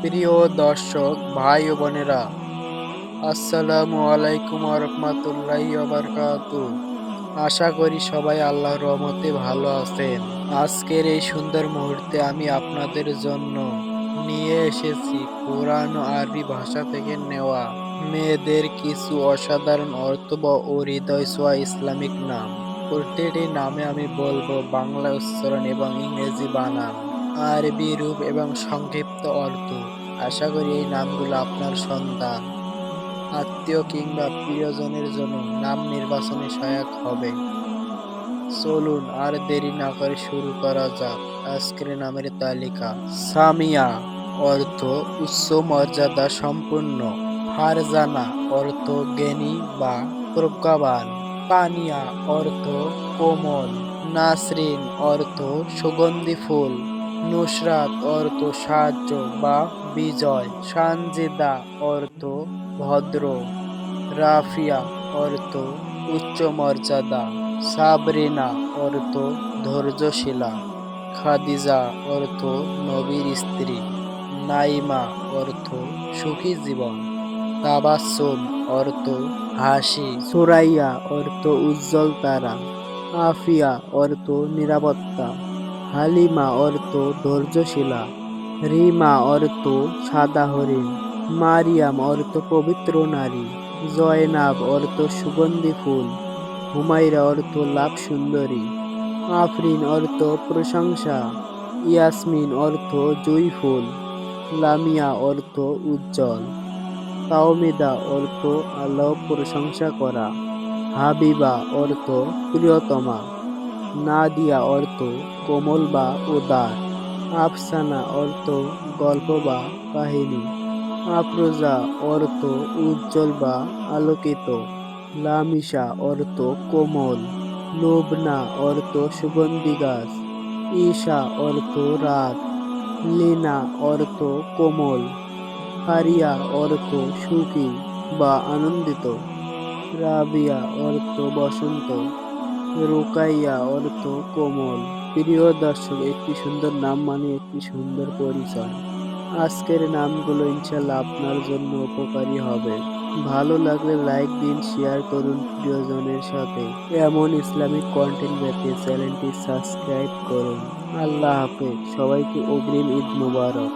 প্রিয় দর্শক ভাই ও বোনেরা, আসসালামু আলাইকুম ওয়া রাহমাতুল্লাহি ওয়া বারাকাতুহু। আশা করি সবাই আল্লাহর রহমতে ভালো আছেন। আজকের এই সুন্দর মুহূর্তে আমি আপনাদের জন্য নিয়ে এসেছি কোরআন ও আরবি ভাষা থেকে নেওয়া মেয়েদের কিছু অসাধারণ অর্থবহ ও হৃদয় ছোঁয়া ইসলামিক নাম। প্রতিটি নামে আমি বলবো বাংলা উচ্চারণ এবং ইংরেজি বানান, আরবি রূপ এবং সংক্ষিপ্ত অর্থ। আশা করি এই নামগুলো আপনার সন্তান, আত্মীয় কিংবা প্রিয়জনের জন্য নাম নির্বাচনে সহায়ক হবে। চলুন আর দেরি না করে শুরু করা যাক আজকের নামের তালিকা। সামিয়া অর্থ উচ্চ মর্যাদা সম্পন্ন। ফারজানা অর্থ জ্ঞানী বা প্রজ্ঞাবান। তানিয়া অর্থ কোমল। নাসরিন অর্থ সুগন্ধি ফুল। নুসরাত অর্থ সাহায্য বা বিজয়। সানজিদা অর্থ ভদ্র। রাফিয়া অর্থ উচ্চ মর্যাদা। সাবরিনা অর্থ ধৈর্যশীলা। খাদিজা অর্থ নবীর স্ত্রী। নাইমা অর্থ সুখী জীবন। তাবাসসুম অর্থ হাসি। সুরাইয়া অর্থ উজ্জ্বল তারা। আফিয়া অর্থ নিরাপত্তা। হালিমা অর্থ ধৈর্যশীলা। রিমা অর্থ সাদা হরিণ। মারিয়াম অর্থ পবিত্র নারী। জয়নাব অর্থ সুগন্ধি ফুল। হুমাইরা অর্থ লাভ সুন্দরী। আফরিন অর্থ প্রশংসা। ইয়াসমিন অর্থ জুঁই ফুল। লামিয়া অর্থ উজ্জ্বল। তাওমিদা অর্থ আল্লাহ প্রশংসা করা। হাবিবা অর্থ প্রিয়তমা। নাদিয়া অর্থ কোমল বা উদার। আফসানা অর্থ গল্প বা কাহিনী। আফরোজা অর্থ উজ্জ্বল বা আলোকিত। লামিশা অর্থ কোমল। লুবনা অর্থ সুগন্ধি গাছ। ঈশা অর্থ রাত। লিনা অর্থ কোমল। ফারিয়া অর্থ সুখী বা আনন্দিত। রাবিয়া অর্থ বসন্ত। রুকাইয়া অর্থ কোমল। প্রিয় দর্শক, একটি সুন্দর নাম মানে একটি সুন্দর পরিচয়। আজকের নামগুলো ইনশাল্লাহ আপনার জন্য উপকারী হবে। ভালো লাগলে লাইক দিন, শেয়ার করুন প্রিয়জনের সাথে। এমন ইসলামিক কন্টেন্ট পেতে চ্যানেলটি সাবস্ক্রাইব করুন। আল্লাহ হাফেজ, সবাইকে অগ্রিম ঈদ মোবারক।